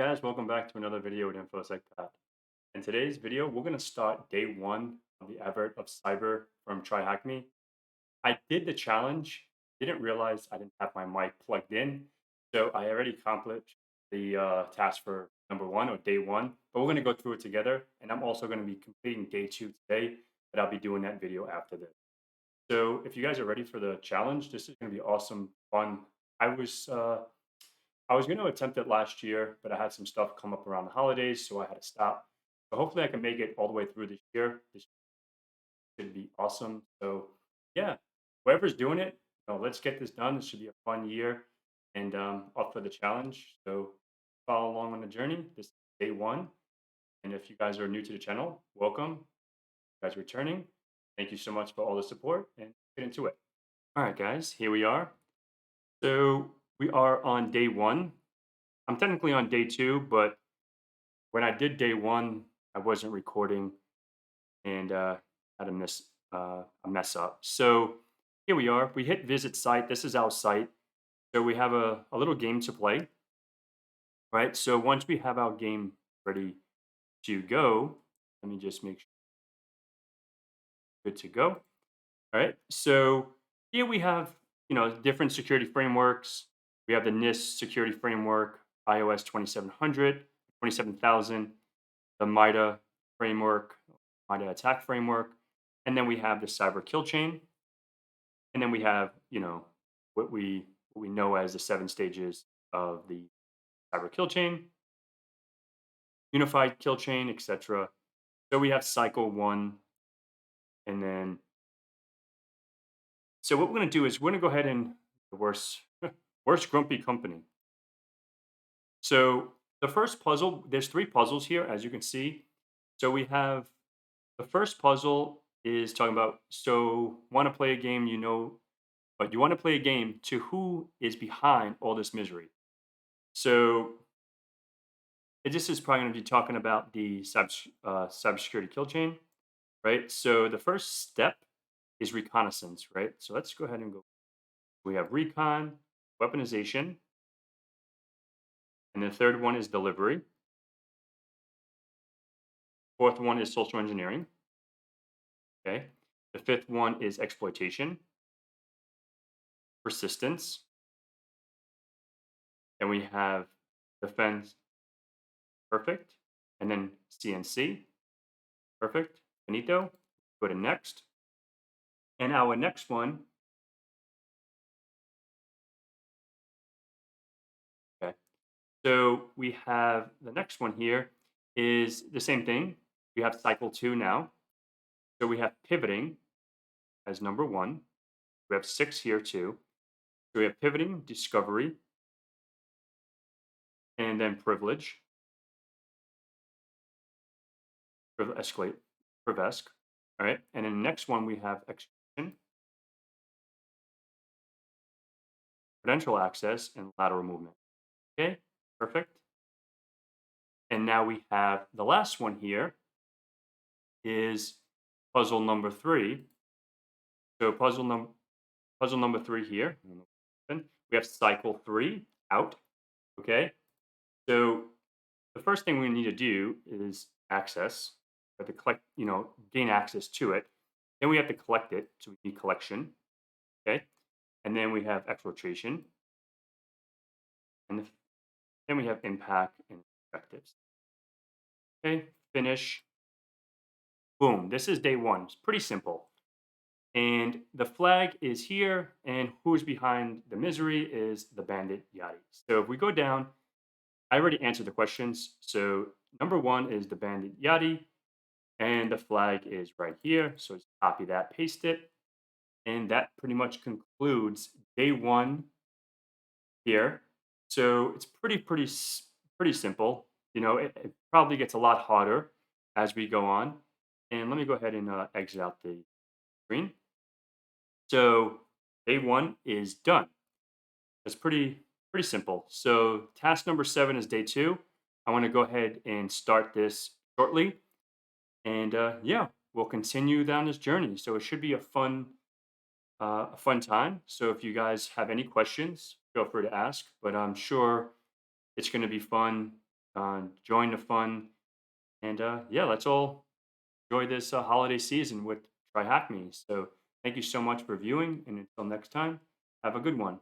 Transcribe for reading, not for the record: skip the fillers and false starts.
guys, welcome back to another video with InfoSec Pat. In today's video, we're going to start day one of the Advert of Cyber from TryHackMe. I did the challenge, didn't realize I didn't have my mic plugged in, so I already accomplished the task for number one or day one, but we're going to go through it together, and I'm also going to be completing day two today, but I'll be doing that video after this. So if you guys are ready for the challenge, this is going to be awesome, fun. I was uh, I was going to attempt it last year, but I had some stuff come up around the holidays, so I had to stop. So hopefully I can make it all the way through this year. This should be awesome. So yeah, whoever's doing it, let's get this done. This should be a fun year and up for the challenge. So follow along on the journey. This is day one. And if you guys are new to the channel, welcome. You guys returning. Thank you so much for all the support and get into it. All right, guys, here we are. So we are on day one. I'm technically on day two, but when I did day one, I wasn't recording and had a mess up. So here we are. We hit visit site. This is our site. So we have a little game to play, right? So once we have our game ready to go, let me just make sure good to go. All right. So here we have, different security frameworks. We have the NIST security framework, iOS 2700, 27,000, the MITA framework, MITA attack framework, and then we have the cyber kill chain, and then we have what we know as the 7 stages of the cyber kill chain, unified kill chain, etc. So we have cycle one, and then so what we're going to do is we're going to go ahead and the worst grumpy company. So the first puzzle, there's three puzzles here, as you can see. So we have the first puzzle is talking about so want to play a game, but you want to play a game to who is behind all this misery. So this is probably going to be talking about the cybersecurity kill chain, right? So the first step is reconnaissance, right? So let's go ahead and go. We have recon, weaponization, and the third one is delivery. Fourth one is social engineering. Okay. The fifth one is exploitation, persistence, and we have defense, perfect, and then CNC, perfect, finito. Go to next. And our next one, okay. So we have the next one here is the same thing. We have cycle two now. So we have pivoting as number one. We have six here too. So we have pivoting, discovery, and then privilege, escalate, privesc. All right. And then the next one we have execution, credential access, and lateral movement. Okay, perfect. And now we have the last one here is puzzle number three. So puzzle number three here. We have cycle three out. Okay. So the first thing we need to do is access. We have to collect, gain access to it. Then we have to collect it. So we need collection. Okay. And then we have exfiltration. And then we have impact and objectives. Okay. Finish. Boom. This is day one. It's pretty simple. And the flag is here, and who's behind the misery is the bandit Yachty. So if we go down, I already answered the questions. So number one is the bandit Yachty, and the flag is right here. So just copy that, paste it, and that pretty much concludes day one here. So it's pretty simple. It probably gets a lot harder as we go on. And let me go ahead and exit out the screen. So day one is done. It's pretty simple. So task number 7 is day 2. I want to go ahead and start this shortly, and yeah, we'll continue down this journey. So it should be a fun time. So if you guys have any questions, feel free to ask. But I'm sure it's going to be fun join the fun, and yeah, let's all enjoy this holiday season with TryHackMe. So thank you so much for viewing, and until next time, have a good one.